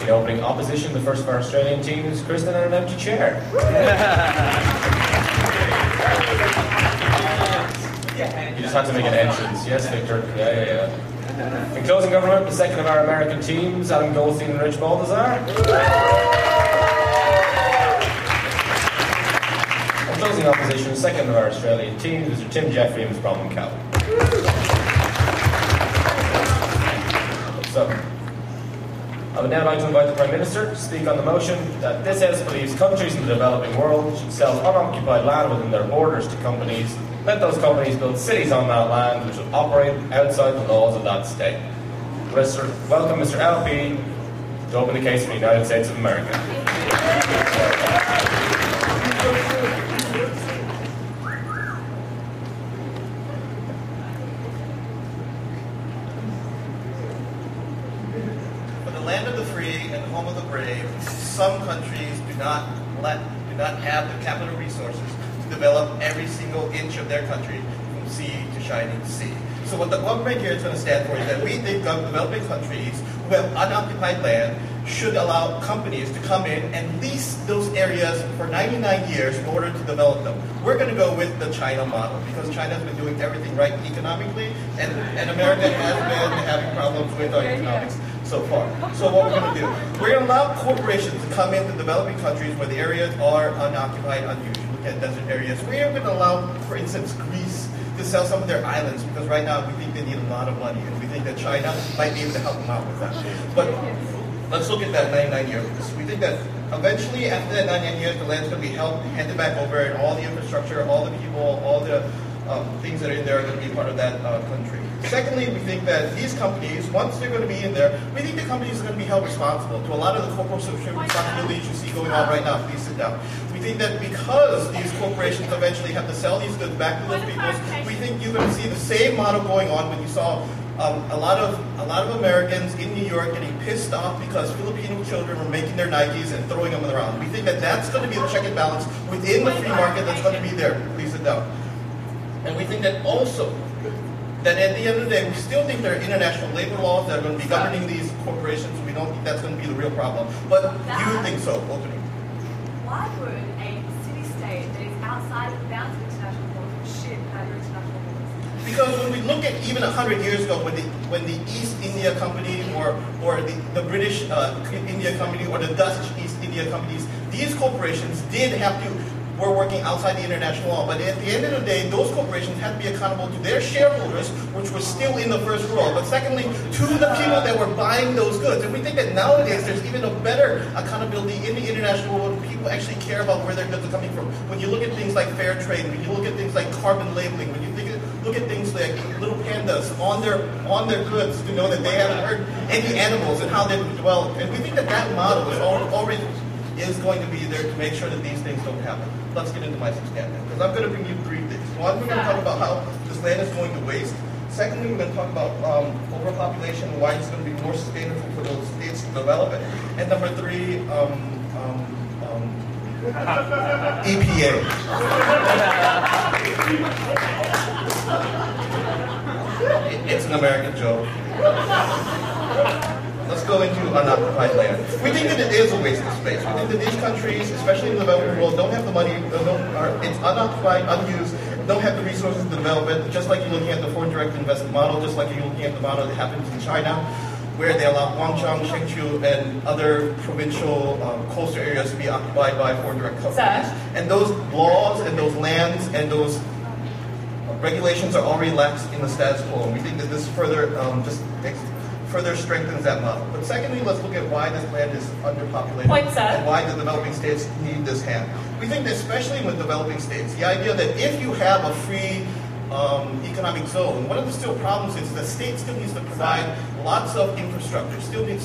In opening opposition, the first of our Australian teams, Kristen, and an empty chair. You just had to make an entrance. Yes, Victor. Yeah. In closing government, the second of our American teams, Adam Goldstein and Rich Balthazar. In closing opposition, the second of our Australian teams, Mr. Tim Jeffrey and Ms. Bronwyn Calvin. So, I would now like to invite the Prime Minister to speak on the motion that this House believes countries in the developing world should sell unoccupied land within their borders to companies. Let those companies build cities on that land which will operate outside the laws of that state. Welcome Mr. LP to open the case for the United States of America. For the land of the free and the home of the brave, some countries do not have the capital resources to develop every single inch of their country from sea to shining sea. So what the government here is going to stand for is that we think developing countries who have unoccupied land should allow companies to come in and lease those areas for 99 years in order to develop them. We're going to go with the China model because China has been doing everything right economically, and America has been having problems with our economics so far. So what we're going to do, we're going to allow corporations to come into developing countries where the areas are unoccupied, unused. Look at desert areas. We're going to allow, for instance, Greece to sell some of their islands because right now we think they need a lot of money and we think that China might be able to help them out with that. But let's look at that 99 years. We think that eventually after that 99 years the land's going to be handed back over and all the infrastructure, all the people, all the things that are in there are going to be part of that country. Secondly, we think that these companies, once they're going to be in there, we think the companies are going to be held responsible to a lot of the corporate social responsibilities you see going on right now. Please sit down. We think that because these corporations eventually have to sell these goods back to those people, we think you're going to see the same model going on when you saw a lot of Americans in New York getting pissed off because Filipino children were making their Nikes and throwing them around. We think that that's going to be the check and balance within the free market that's going to be there. Please sit down. And we think that also, that at the end of the day, we still think there are international labor laws that are going to be governing these corporations. We don't think that's going to be the real problem. But you think so, opening. Why would a city-state that is outside of the bounds of international laws ship under international laws? Because when we look at even 100 years ago, when the East India Company or the British India Company or the Dutch East India Companies, these corporations did have to were working outside the international law. But at the end of the day, those corporations had to be accountable to their shareholders, which were still in the first world. But secondly, to the people that were buying those goods. And we think that nowadays there's even a better accountability in the international world. People actually care about where their goods are coming from. When you look at things like fair trade, when you look at things like carbon labeling, when you look at things like little pandas on their goods to know that they haven't hurt any animals and how they develop. And we think that that model is already going to be there to make sure that these things don't happen. Let's get into my substandard, because I'm going to bring you three things. One, we're going to talk about how this land is going to waste. Secondly, we're going to talk about overpopulation and why it's going to be more sustainable for those states to develop it. And number three, EPA. It's an American joke. Let's go into unoccupied land. We think that it is a waste of space. We think that these countries, especially in the developing world, don't have the money, it's unoccupied, unused, don't have the resources to develop it, just like you're looking at the foreign direct investment model, just like you're looking at the model that happens in China, where they allow Guangzhou, Chengdu, and other provincial coastal areas to be occupied by foreign direct companies. And those laws and those lands and those regulations are already lax in the status quo. And we think that this further further strengthens that model. But secondly, let's look at why this land is underpopulated and why the developing states need this hand. We think that especially with developing states, the idea that if you have a free economic zone, one of the still problems is the state still needs to provide lots of infrastructure. States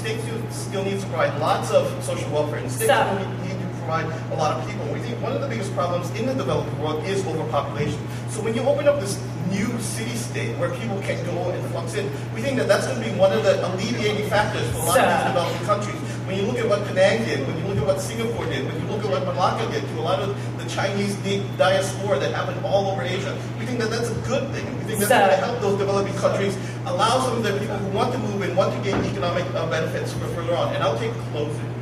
still needs to provide lots of social welfare, and states still need to provide a lot of people. We think one of the biggest problems in the developing world is overpopulation. So when you open up this new city-state where people can go and flux in, we think that that's going to be one of the alleviating factors for a lot of these developing countries. When you look at what Penang did, when you look at what Singapore did, when you look at what Malacca did to a lot of the Chinese diaspora that happened all over Asia, we think that that's a good thing. We think that's going to help those developing countries, allow some of the people who want to move and want to gain economic benefits further on. And I'll take closing.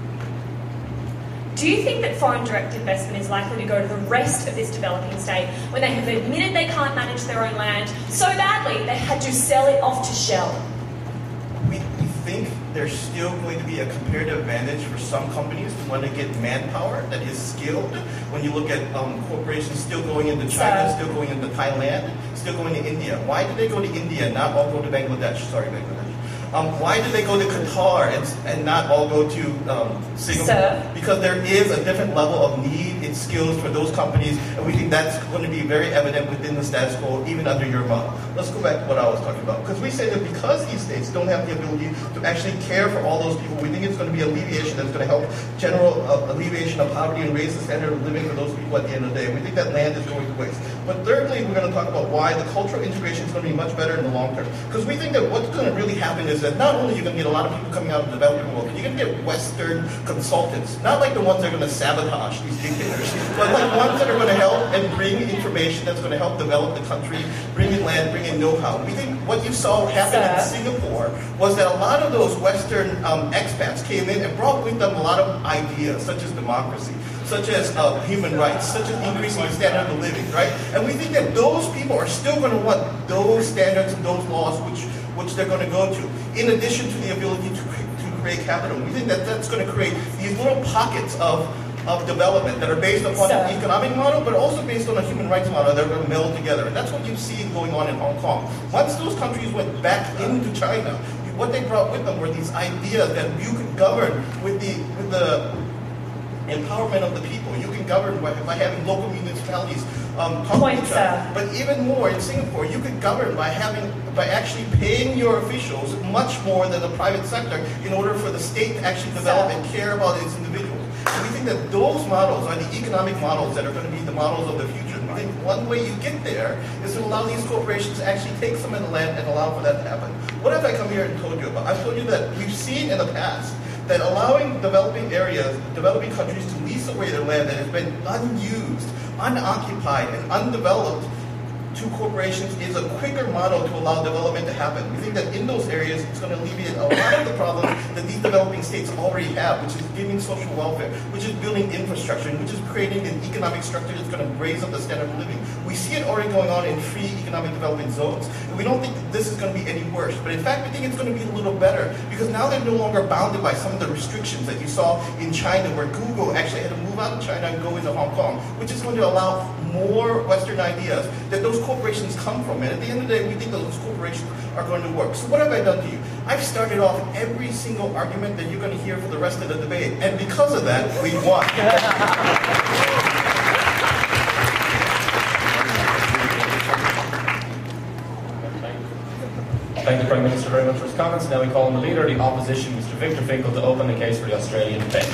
Do you think that foreign direct investment is likely to go to the rest of this developing state when they have admitted they can't manage their own land so badly they had to sell it off to Shell? We think there's still going to be a comparative advantage for some companies who want to get manpower that is skilled. When you look at corporations still going into China, still going into Thailand, still going to India. Why did they go to India and not all go to Bangladesh? Sorry, Bangladesh. Why did they go to Qatar and not all go to Singapore? Because there is a different level of need and skills for those companies, and we think that's going to be very evident within the status quo, even under your model. Let's go back to what I was talking about. Because we say that because these states don't have the ability to actually care for all those people, we think it's going to be alleviation that's going to help general alleviation of poverty and raise the standard of living for those people at the end of the day. We think that land is going to waste. But thirdly, we're going to talk about why the cultural integration is going to be much better in the long term. Because we think that what's going to really happen is that not only are you going to get a lot of people coming out of the developing world, you're going to get Western consultants, not like the ones that are going to sabotage these dictators, but like ones that are going to help and bring information that's going to help develop the country, bring in land, bring in know-how. We think what you saw happen in Singapore was that a lot of those Western expats came in and brought with them a lot of ideas, such as democracy, such as human rights, such as increasing the standard of living, right? And we think that those people are still going to want those standards and those laws which they're going to go to, in addition to the ability to create capital. We think that that's going to create these little pockets of development that are based upon an economic model, but also based on a human rights model that are going to meld together. And that's what you've seen going on in Hong Kong. Once those countries went back into China, what they brought with them were these ideas that you could govern with the empowerment of the people. You can govern by having local municipalities talk to each other. But even more in Singapore, you could govern by actually paying your officials much more than the private sector in order for the state to actually develop and care about its individuals. And we think that those models are the economic models that are going to be the models of the future. And I think one way you get there is to allow these corporations to actually take some of the land and allow for that to happen. What have I come here and told you about? I've told you that we've seen in the past that allowing developing areas, developing countries to lease away their land that has been unused, unoccupied, and undeveloped to corporations is a quicker model to allow development to happen. We think that in those areas, it's going to alleviate a lot of the problems that these developing states already have, which is giving social welfare, which is building infrastructure, and which is creating an economic structure that's going to raise up the standard of living. We see it already going on in free economic development zones, and we don't think that this is going to be any worse. But in fact, we think it's going to be a little better, because now they're no longer bounded by some of the restrictions that you saw in China, where Google actually had to move out of China and go into Hong Kong, which is going to allow more Western ideas that those corporations come from. And at the end of the day, we think that those corporations are going to work. So what have I done to you? I've started off every single argument that you're going to hear for the rest of the debate. And because of that, we won. Thank the Prime Minister very much for his comments. Now we call on the Leader of the Opposition, Mr. Victor Finkel, to open the case for the Australian bench.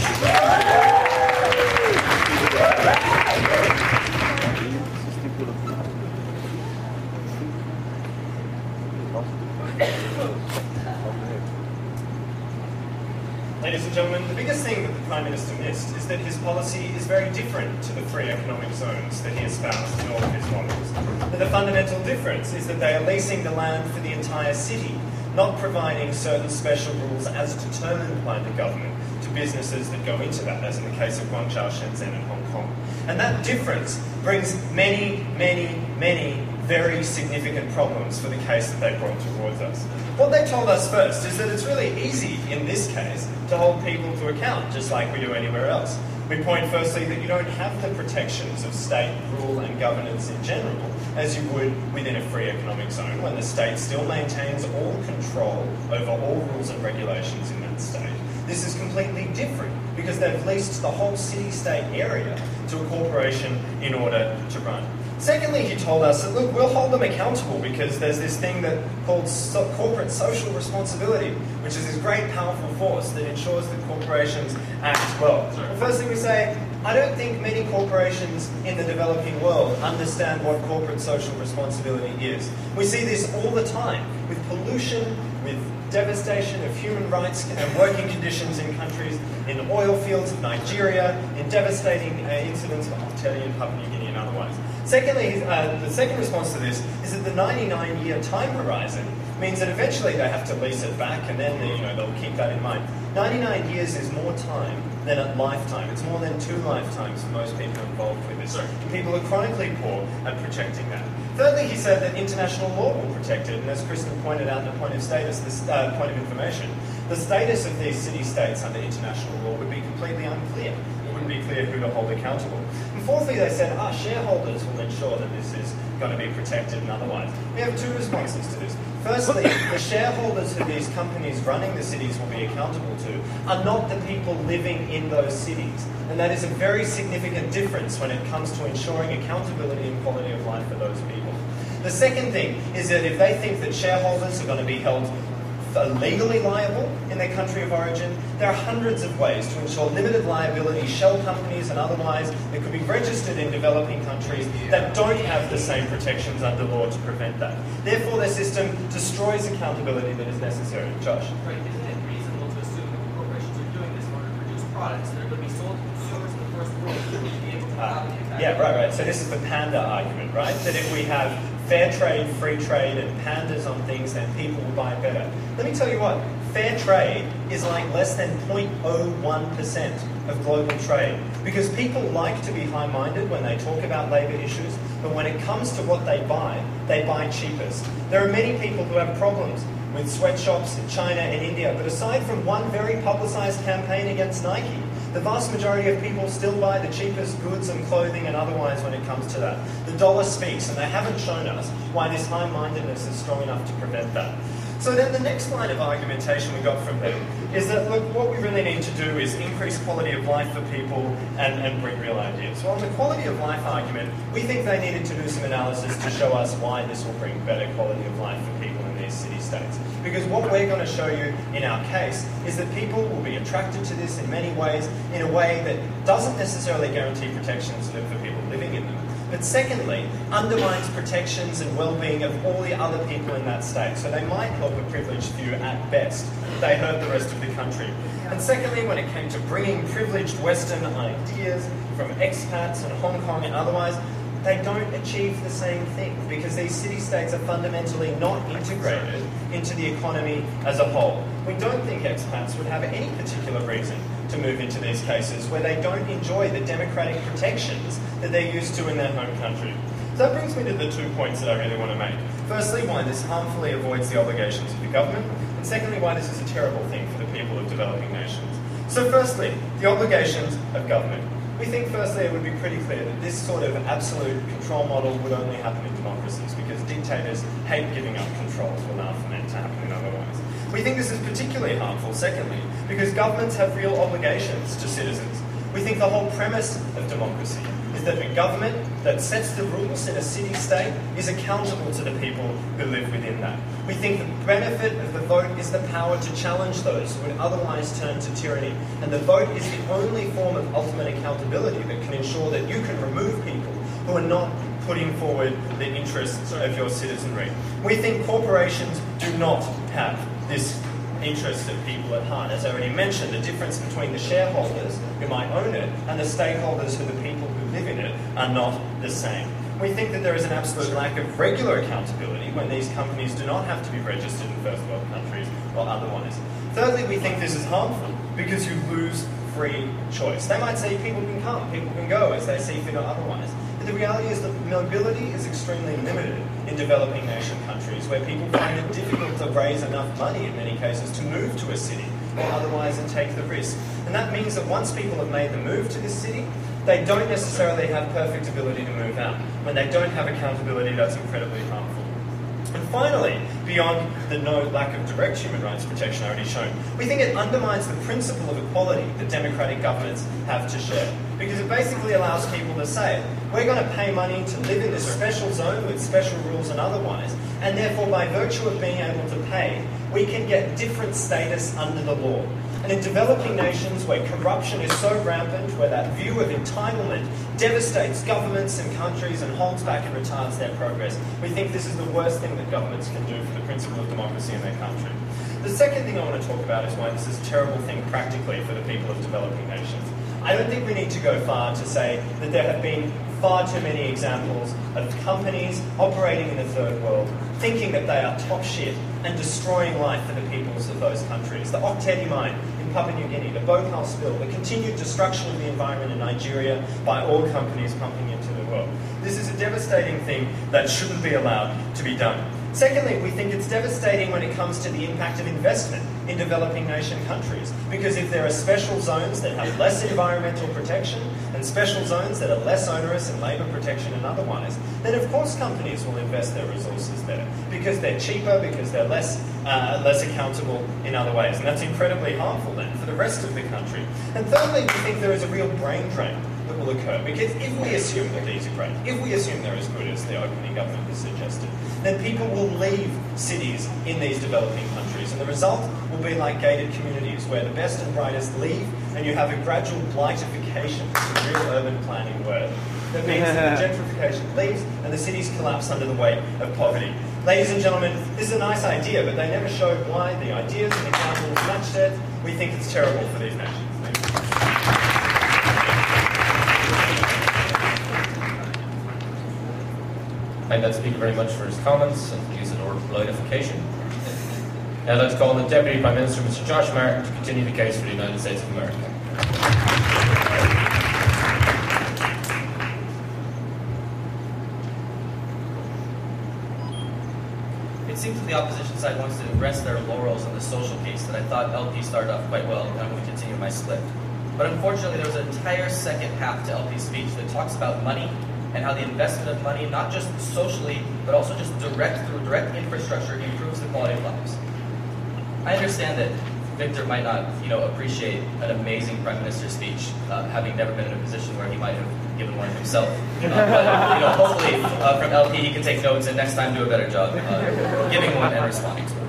Ladies and gentlemen, the biggest thing that the Prime Minister missed is that his policy is very different to the free economic zones that he espoused in all of his models. But the fundamental difference is that they are leasing the land for the entire city, not providing certain special rules as determined by the government to businesses that go into that, as in the case of Guangzhou, Shenzhen and Hong Kong. And that difference brings many, many, many very significant problems for the case that they brought towards us. What they told us first is that it's really easy in this case to hold people to account, just like we do anywhere else. We point firstly that you don't have the protections of state rule and governance in general, as you would within a free economic zone, when the state still maintains all control over all rules and regulations in that state. This is completely different because they've leased the whole city-state area to a corporation in order to run. Secondly, he told us that, look, we'll hold them accountable because there's this thing called corporate social responsibility, which is this great powerful force that ensures that corporations act well. Well, first thing we say, I don't think many corporations in the developing world understand what corporate social responsibility is. We see this all the time with pollution with devastation of human rights and working conditions in countries in oil fields of Nigeria, in devastating incidents of Australia, Papua New Guinea and otherwise. Secondly, the second response to this is that the 99-year time horizon means that eventually they have to lease it back, and then they'll keep that in mind. 99 years is more time than a lifetime. It's more than 2 lifetimes for most people involved with this. And people are chronically poor at protecting that. Thirdly, he said that international law will protect it, and as Kristen pointed out in the point of status, this point of information, the status of these city-states under international law would be completely unclear. It wouldn't be clear who to hold accountable. And fourthly, they said, shareholders will ensure that this is going to be protected and otherwise. We have 2 responses to this. Firstly, the shareholders who these companies running the cities will be accountable to are not the people living in those cities. And that is a very significant difference when it comes to ensuring accountability and quality of life for those people. The second thing is that if they think that shareholders are going to be held legally liable in their country of origin, there are hundreds of ways to ensure limited liability shell companies and otherwise that could be registered in developing countries that don't have the same protections under law to prevent that. Therefore, their system destroys accountability that is necessary. Josh? Right, isn't it reasonable to assume that the corporations are doing this in order to produce products that are going to be sold to consumers in the first world who will be able to have an impact? Yeah, right. So this is the panda argument, right? That if we have fair trade, free trade, and pandas on things, then people will buy better. Let me tell you what, fair trade is like less than 0.01% of global trade. Because people like to be high-minded when they talk about labour issues, but when it comes to what they buy cheapest. There are many people who have problems with sweatshops in China and India, but aside from one very publicised campaign against Nike, the vast majority of people still buy the cheapest goods and clothing and otherwise when it comes to that. The dollar speaks, and they haven't shown us why this high-mindedness is strong enough to prevent that. So then the next line of argumentation we got from them is that, look, what we really need to do is increase quality of life for people and bring real ideas. Well, on the quality of life argument, we think they needed to do some analysis to show us why this will bring better quality of life for people in these city-states. Because what we're going to show you in our case is that people will be attracted to this in many ways, in a way that doesn't necessarily guarantee protections for people living in them, but secondly, undermines protections and well-being of all the other people in that state. So they might help a privileged few at best. They hurt the rest of the country. And secondly, when it came to bringing privileged Western ideas from expats and Hong Kong and otherwise, they don't achieve the same thing because these city-states are fundamentally not integrated into the economy as a whole. We don't think expats would have any particular reason to move into these cases where they don't enjoy the democratic protections that they're used to in their home country. So that brings me to the 2 points that I really want to make. Firstly, why this harmfully avoids the obligations of the government, and secondly, why this is a terrible thing for the people of developing nations. So firstly, the obligations of government. We think firstly it would be pretty clear that this sort of absolute control model would only happen in democracies because dictators hate giving up control to allow for that to happen otherwise. We think this is particularly harmful, secondly, because governments have real obligations to citizens. We think the whole premise of democracy is that a government that sets the rules in a city-state is accountable to the people who live within that. We think the benefit of the vote is the power to challenge those who would otherwise turn to tyranny, and the vote is the only form of ultimate accountability that can ensure that you can remove people who are not putting forward the interests of your citizenry. We think corporations do not have this interest of people at heart. As I already mentioned, the difference between the shareholders who might own it and the stakeholders who are the people who live in it are not the same. We think that there is an absolute lack of regular accountability when these companies do not have to be registered in first world countries or otherwise. Thirdly, we think this is harmful because you lose free choice. They might say people can come, people can go as they see fit or otherwise. But the reality is that mobility is extremely limited in developing nation countries where people find it difficult to raise enough money in many cases to move to a city or otherwise and take the risk. And that means that once people have made the move to this city, they don't necessarily have perfect ability to move out. When they don't have accountability, that's incredibly harmful. And finally, beyond the lack of direct human rights protection already shown, we think it undermines the principle of equality that democratic governments have to share. Because it basically allows people to say, we're going to pay money to live in this special zone with special rules and otherwise, and therefore by virtue of being able to pay, we can get different status under the law. And in developing nations where corruption is so rampant, where that view of entitlement devastates governments and countries and holds back and retards their progress, we think this is the worst thing that governments can do for the principle of democracy in their country. The second thing I want to talk about is why this is a terrible thing practically for the people of developing nations. I don't think we need to go far to say that there have been far too many examples of companies operating in the third world thinking that they are top shit and destroying life for the peoples of those countries. The Oktedi mine in Papua New Guinea, the Bhopal spill, the continued destruction of the environment in Nigeria by oil companies pumping into the world. This is a devastating thing that shouldn't be allowed to be done. Secondly, we think it's devastating when it comes to the impact of investment in developing nation countries. Because if there are special zones that have less environmental protection and special zones that are less onerous in labour protection and otherwise, then of course companies will invest their resources there. Because they're cheaper, because they're less accountable in other ways. And that's incredibly harmful then for the rest of the country. And thirdly, we think there is a real brain drain that will occur. Because if we assume that these are great, if we assume they're as good as the opening government has suggested, then people will leave cities in these developing countries. And the result will be like gated communities where the best and brightest leave and you have a gradual blightification, it's a real urban planning word. That means that the gentrification leaves and the cities collapse under the weight of poverty. Ladies and gentlemen, this is a nice idea, but they never show why the ideas and examples match it. We think it's terrible for these nations. Thank you. I thank that speaker very much for his comments and the use of the word blightification. Now let's call on the Deputy Prime Minister, Mr. Josh Martin, to continue the case for the United States of America. It seems that the opposition side wants to rest their laurels on the social case that I thought LP started off quite well, and I'm going to continue my split. But unfortunately, there was an entire second half to LP's speech that talks about money and how the investment of money, not just socially, but also just through direct infrastructure, improves the quality of lives. I understand that Victor might not, appreciate an amazing Prime Minister speech, having never been in a position where he might have given one himself. But hopefully from LP he can take notes and next time do a better job giving one and responding to it.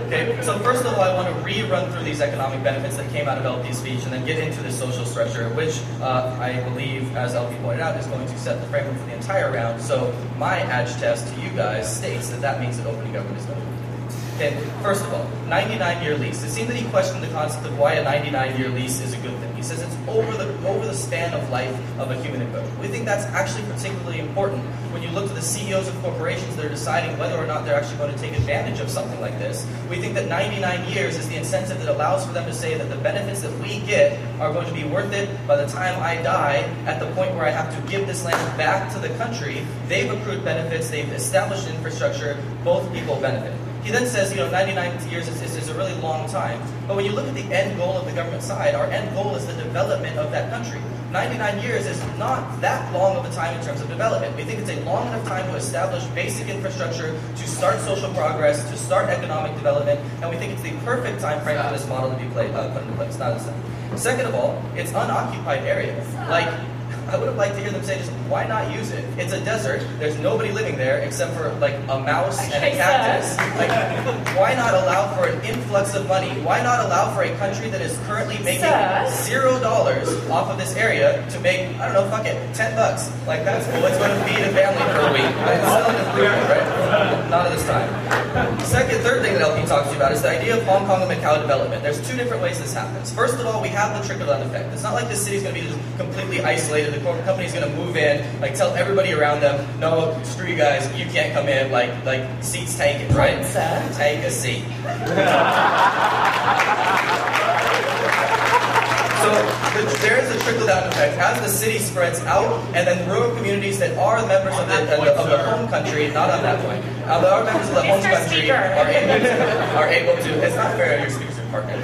Okay, so first of all, I want to rerun through these economic benefits that came out of LP's speech and then get into the social structure, which I believe, as LP pointed out, is going to set the framework for the entire round. So my edge test to you guys states that that means that opening government is going to be. Okay, first of all, 99-year lease. It seemed that he questioned the concept of why a 99-year lease is a good thing. He says it's over the span of life of a human invention. We think that's actually particularly important when you look to the CEOs of corporations that are deciding whether or not they're actually going to take advantage of something like this. We think that 99 years is the incentive that allows for them to say that the benefits that we get are going to be worth it by the time I die, at the point where I have to give this land back to the country. They've accrued benefits, they've established infrastructure, both people benefit. He then says, 99 years is a really long time. But when you look at the end goal of the government side, our end goal is the development of that country. 99 years is not that long of a time in terms of development. We think it's a long enough time to establish basic infrastructure, to start social progress, to start economic development, and we think it's the perfect time frame for this model to be put into place. Not a second. Second of all, it's unoccupied area. I would have liked to hear them say just, why not use it? It's a desert, there's nobody living there except for a mouse and a cactus. Why not allow for an influx of money? Why not allow for a country that is currently making $0 off of this area to make, $10. That's what it's going to feed a family for a week. Right? Not at this time. Third thing that LP talks to you about is the idea of Hong Kong and Macau development. There's two different ways this happens. First of all, we have the trickle-down effect. It's not like this city's going to be just completely isolated. The company's going to move in, tell everybody around them, no, screw you guys, you can't come in, seats taken, right? Take a seat. So there is a trickle-down effect. As the city spreads out, and then rural communities that are members of the home country, not on that point, that are members of the home country are able to, it's not fair, your speakers are parking.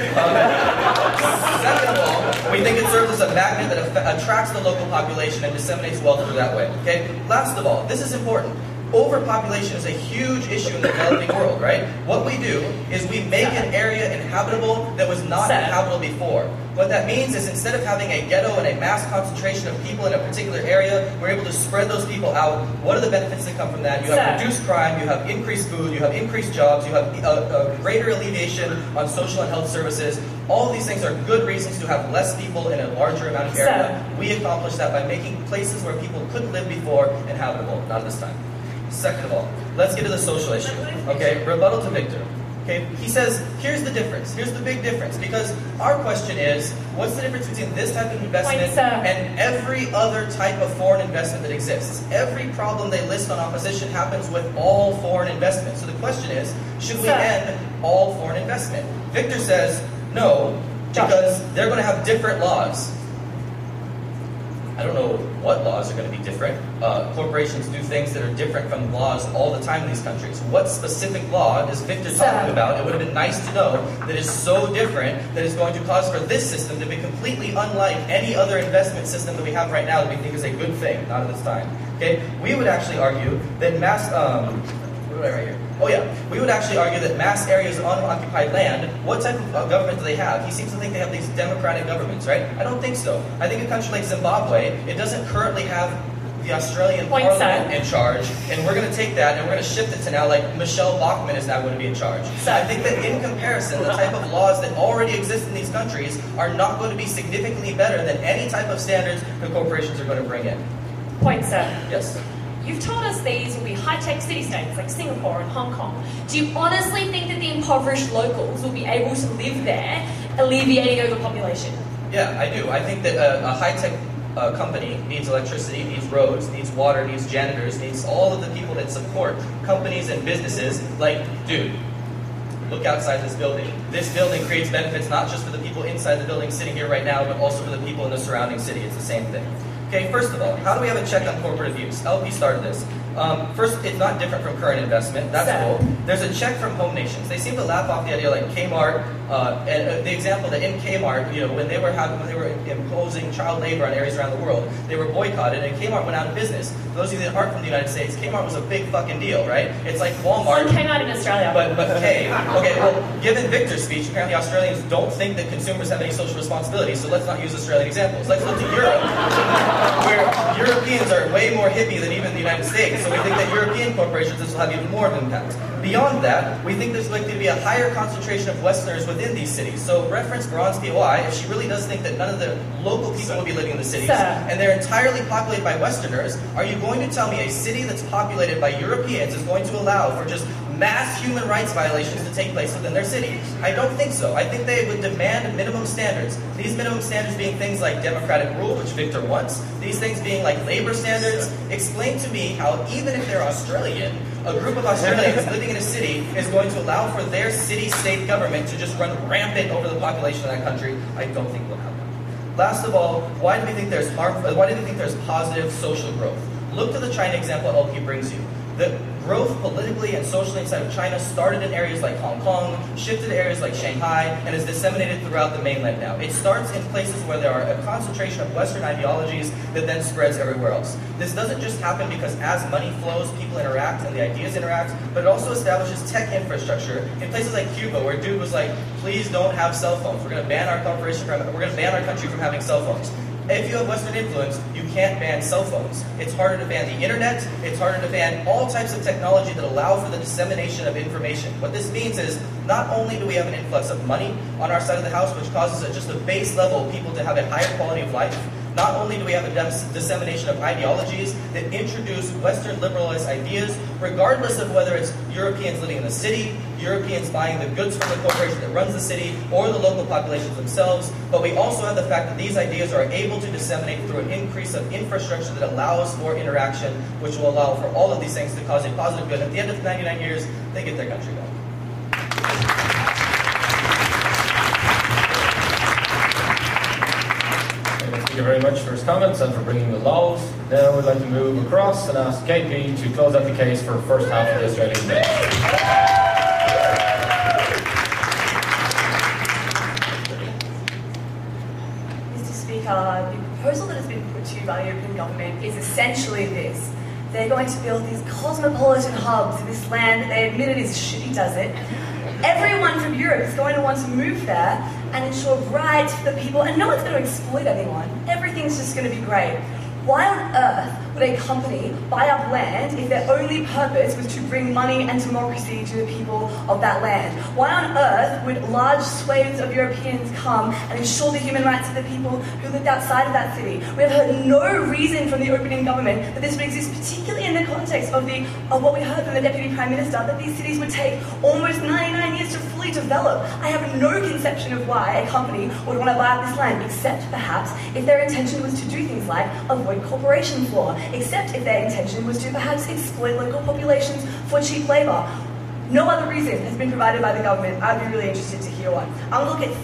Second of all, we think it serves as a magnet that attracts the local population and disseminates wealth through that way. Okay. Last of all, this is important. Overpopulation is a huge issue in the developing world, right? What we do is we make an area inhabitable that was not inhabitable before. What that means is instead of having a ghetto and a mass concentration of people in a particular area, we're able to spread those people out. What are the benefits that come from that? You have reduced crime, you have increased food, you have increased jobs, you have a greater alleviation on social and health services. All of these things are good reasons to have less people in a larger amount of area. We accomplish that by making places where people couldn't live before inhabitable, not at this time. Second of all, let's get to the social issue. Okay, rebuttal to Victor. Okay, he says, here's the difference. Here's the big difference. Because our question is, what's the difference between this type of investment and every other type of foreign investment that exists? Every problem they list on opposition happens with all foreign investment. So the question is, should we end all foreign investment? Victor says, no, because they're going to have different laws. I don't know what laws are going to be different. Corporations do things that are different from laws all the time in these countries. What specific law is Victor talking about? It would have been nice to know that is so different that is going to cause for this system to be completely unlike any other investment system that we have right now that we think is a good thing, not at this time. Okay, we would actually argue that mass... what do I write here? Oh yeah, we would actually argue that mass areas of unoccupied land, what type of government do they have? He seems to think they have these democratic governments, right? I don't think so. I think a country like Zimbabwe, it doesn't currently have the Australian Parliament in charge, and we're going to take that and we're going to shift it to now like Michelle Bachmann is now going to be in charge. So I think that in comparison, the type of laws that already exist in these countries are not going to be significantly better than any type of standards the corporations are going to bring in. Point, sir. Yes. You've told us these will be high-tech city-states like Singapore and Hong Kong. Do you honestly think that the impoverished locals will be able to live there, alleviating overpopulation? Yeah, I do. I think that a high-tech company needs electricity, needs roads, needs water, needs janitors, needs all of the people that support companies and businesses. Like, dude, look outside this building. This building creates benefits not just for the people inside the building sitting here right now, but also for the people in the surrounding city. It's the same thing. Okay, first of all, how do we have a check on corporate abuse? LP started this. First, it's not different from current investment. That's cool. There's a check from home nations. They seem to laugh off the idea like Kmart, and the example that in Kmart, you know, when they were imposing child labor on areas around the world, they were boycotted, and Kmart went out of business. For those of you that aren't from the United States, Kmart was a big fucking deal, right? It's like Walmart. One came out in Australia. But K. Okay, well, given Victor's speech, apparently Australians don't think that consumers have any social responsibility, so let's not use Australian examples. Let's look to Europe, where Europeans are way more hippie than even the United States. So we think that European corporations, this will have even more of an impact. Beyond that, we think there's likely to be a higher concentration of Westerners within these cities. So reference Bronski OI, if she really does think that none of the local people will be living in the cities, and they're entirely populated by Westerners, are you going to tell me a city that's populated by Europeans is going to allow for just mass human rights violations to take place within their city? I don't think so. I think they would demand minimum standards. These minimum standards being things like democratic rule, which Victor wants. These things being like labor standards. Explain to me how even if they're Australian, a group of Australians living in a city is going to allow for their city-state government to just run rampant over the population of that country. I don't think will happen. Last of all, why do we think there's positive social growth? Look to the China example LP brings you. The growth politically and socially inside of China started in areas like Hong Kong, shifted to areas like Shanghai, and is disseminated throughout the mainland now. It starts in places where there are a concentration of Western ideologies that then spreads everywhere else. This doesn't just happen because as money flows, people interact and the ideas interact, but it also establishes tech infrastructure in places like Cuba, where dude was like, please don't have cell phones. We're going to ban our country from having cell phones. If you have Western influence, you can't ban cell phones. It's harder to ban the internet. It's harder to ban all types of technology that allow for the dissemination of information. What this means is not only do we have an influx of money on our side of the house, which causes just a base level of people to have a higher quality of life, not only do we have a dissemination of ideologies that introduce Western liberalized ideas, regardless of whether it's Europeans living in the city, Europeans buying the goods from the corporation that runs the city, or the local populations themselves, but we also have the fact that these ideas are able to disseminate through an increase of infrastructure that allows for interaction, which will allow for all of these things to cause a positive good. At the end of 99 years, they get their country back. Thank you very much for his comments and for bringing the laws. Now we'd like to move across and ask KP to close out the case for the first half of the Australian debate. Mr. Speaker, the proposal that has been put to you by the European government is essentially this, they're going to build these cosmopolitan hubs in this land that they admitted is shitty desert. Everyone from Europe is going to want to move there and ensure rights for the people, and no one's going to exploit anyone. Everything's just going to be great. Why on earth would a company buy up land if their only purpose was to bring money and democracy to the people of that land? Why on earth would large swathes of Europeans come and ensure the human rights of the people who lived outside of that city? We have heard no reason from the opening government that this would exist, particularly in the context of what we heard from the Deputy Prime Minister, that these cities would take almost 99 years to fully develop. I have no conception of why a company would want to buy up this land, except perhaps if their intention was to do things like avoid corporation law, except if their intention was to perhaps exploit local populations for cheap labour. No other reason has been provided by the government. I'd be really interested to hear one. I want to look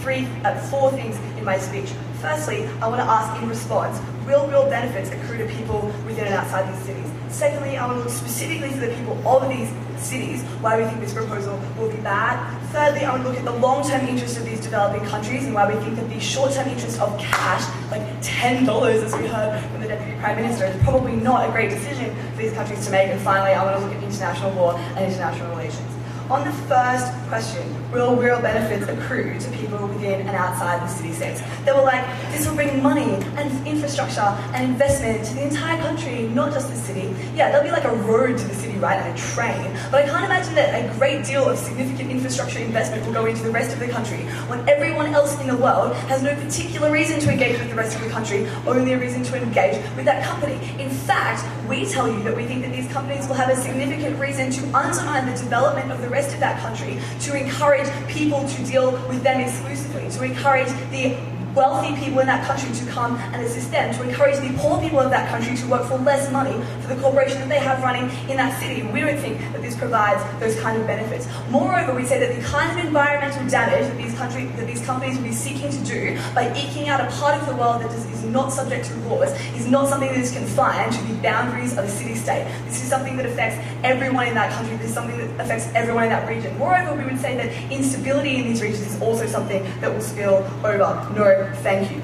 at four things in my speech. Firstly, I want to ask in response, will real benefits accrue to people within and outside these cities? Secondly, I want to look specifically for the people of these cities, why we think this proposal will be bad. Thirdly, I want to look at the long-term interest of these developing countries and why we think that the short-term interest of cash, like $10 as we heard from the Deputy Prime Minister, is probably not a great decision for these countries to make. And finally, I want to look at international law and international relations. On the first question, will real benefits accrue to people within and outside the city-states? They were like, this will bring money and infrastructure and investment to the entire country, not just the city. Yeah, there'll be like a road to the city, right, and a train. But I can't imagine that a great deal of significant infrastructure investment will go into the rest of the country when everyone else in the world has no particular reason to engage with the rest of the country, only a reason to engage with that company. In fact, we tell you that we think that these companies will have a significant reason to undermine the development of the rest of that country, to encourage people to deal with them exclusively, to encourage the wealthy people in that country to come and assist them, to encourage the poor people of that country to work for less money for the corporation that they have running in that city. We don't think that this provides those kind of benefits. Moreover, we say that the kind of environmental damage that these companies will be seeking to do by eking out a part of the world that is not subject to laws is not something that is confined to the boundaries of a city-state. This is something that affects everyone in that country. This is something that affects everyone in that region. Moreover, we would say that instability in these regions is also something that will spill over. No, thank you.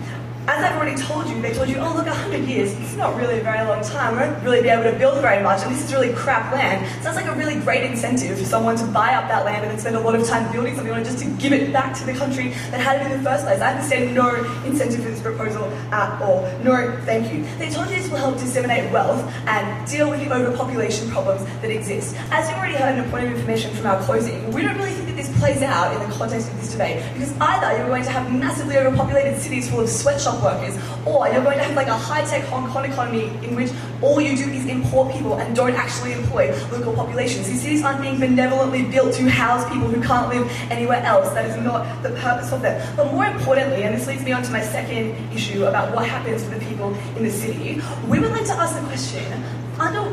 As I've already told you, they told you, oh look, 100 years, it's not really a very long time, we won't really be able to build very much, and this is really crap land. Sounds like a really great incentive for someone to buy up that land and then spend a lot of time building something on it just to give it back to the country that had it in the first place. I understand no incentive for this proposal at all. No, thank you. They told you this will help disseminate wealth and deal with the overpopulation problems that exist. As you already heard in a point of information from our closing, we don't really think that this plays out in the context of this debate, because either you're going to have massively overpopulated cities full of sweatshop workers, or you're going to have like a high-tech Hong Kong economy in which all you do is import people and don't actually employ local populations. These cities aren't being benevolently built to house people who can't live anywhere else. That is not the purpose of them. But more importantly, and this leads me on to my second issue about what happens to the people in the city, we would like to ask the question, under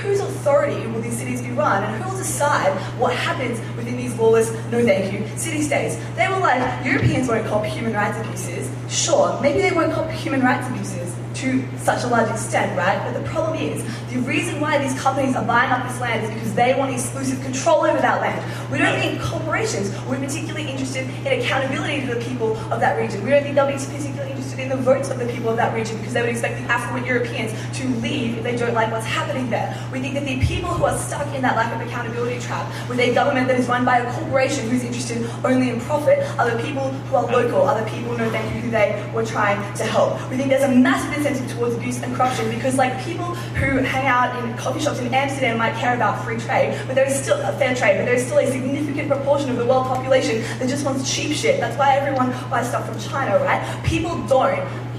whose authority will these cities be run, and who will decide what happens within these lawless, no thank you, city-states? They were like, Europeans won't cop human rights abuses. Sure, maybe they won't cop human rights abuses to such a large extent, right? But the problem is, the reason why these companies are buying up this land is because they want exclusive control over that land. We don't think corporations will be particularly interested in accountability to the people of that region. We don't think they'll be particularly interested in the votes of the people of that region, because they would expect the affluent Europeans to leave if they don't like what's happening there. We think that the people who are stuck in that lack of accountability trap with a government that is run by a corporation who's interested only in profit are the people who are local, are the people, no thank you, who they were trying to help. We think there's a massive incentive towards abuse and corruption, because like people who hang out in coffee shops in Amsterdam might care about free trade, but there is still a fair trade, but there is still a significant proportion of the world population that just wants cheap shit. That's why everyone buys stuff from China, right? People don't,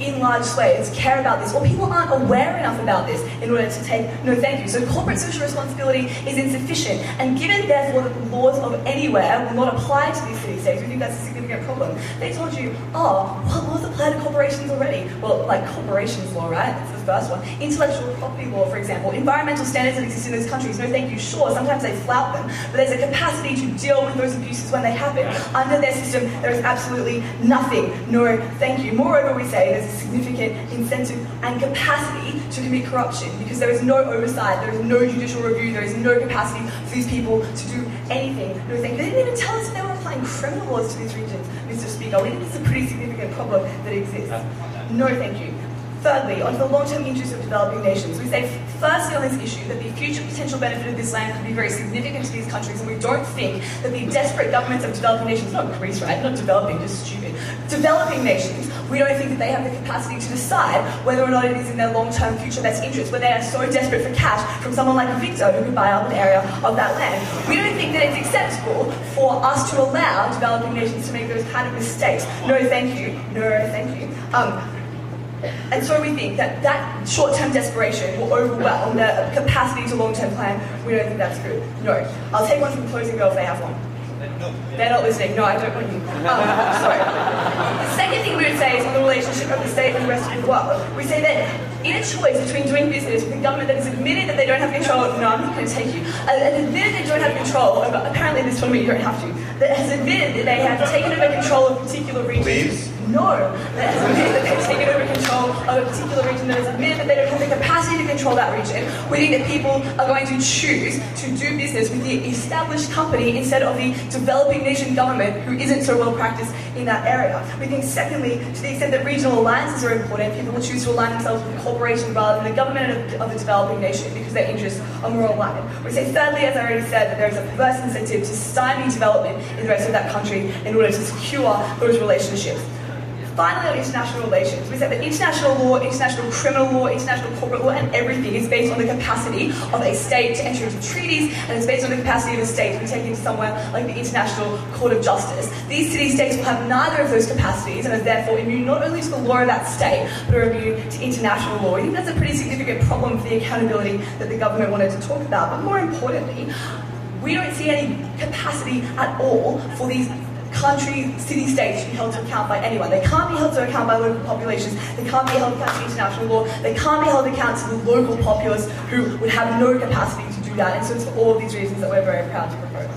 in large swathes, care about this, or people aren't aware enough about this in order to take no thank you. So corporate social responsibility is insufficient, and given therefore that the laws of anywhere will not apply to these city-states, we think that's a significant problem. They told you, oh, well, laws apply to corporations already. Well, like corporations law, right? That's the first one. Intellectual property law, for example. Environmental standards that exist in those countries, no thank you, sure, sometimes they flout them, but there's a capacity to deal with those abuses when they happen. Under their system, there is absolutely nothing, no thank you. Moreover, we say there's a significant incentive and capacity to commit corruption, because there is no oversight, there is no judicial review, there is no capacity for these people to do anything. No thank you. They didn't even tell us if they were applying criminal laws to these regions, Mr. Speaker. We think it's a pretty significant problem that exists. No thank you. Thirdly, on the long-term interests of developing nations, we say firstly on this issue that the future potential benefit of this land could be very significant to these countries, and we don't think that the desperate governments of developing nations, not Greece, right, not developing, just stupid, developing nations, we don't think that they have the capacity to decide whether or not it is in their long-term future best interest, where they are so desperate for cash from someone like Victor who could buy up an area of that land. We don't think that it's acceptable for us to allow developing nations to make those kind of mistakes. No, thank you. No, thank you. And so we think that that short-term desperation will overwhelm the capacity to long-term plan. We don't think that's good. No. I'll take one from Closing Bell if they have one. They're not listening. No, I don't want you. Sorry. The second thing we would say is on the relationship of the state and the rest of the world. We say that in a choice between doing business with a government that has admitted that they don't have control, no, I'm not going to take you, and admitted they don't have control over, apparently this tournament you don't have to, that has admitted that they have taken over control of particular regions. Please? No, that has admitted that they've taken over control of a particular region, that has admitted that they don't have the capacity to control that region. We think that people are going to choose to do business with the established company instead of the developing nation government who isn't so well practiced in that area. We think secondly, to the extent that regional alliances are important, people will choose to align themselves with a corporation rather than the government of a developing nation because their interests are more aligned. We say thirdly, as I already said, that there is a perverse incentive to stymie development in the rest of that country in order to secure those relationships. Finally, on international relations, we said that international law, international criminal law, international corporate law, and everything is based on the capacity of a state to enter into treaties, and it's based on the capacity of a state to be taken to somewhere like the International Court of Justice. These city-states will have neither of those capacities and are therefore immune not only to the law of that state, but are immune to international law. I think that's a pretty significant problem for the accountability that the government wanted to talk about. But more importantly, we don't see any capacity at all for these country, city-states to be held to account by anyone. They can't be held to account by local populations. They can't be held to account to international law. They can't be held to account to the local populace who would have no capacity to do that. And so it's for all of these reasons that we're very proud to propose.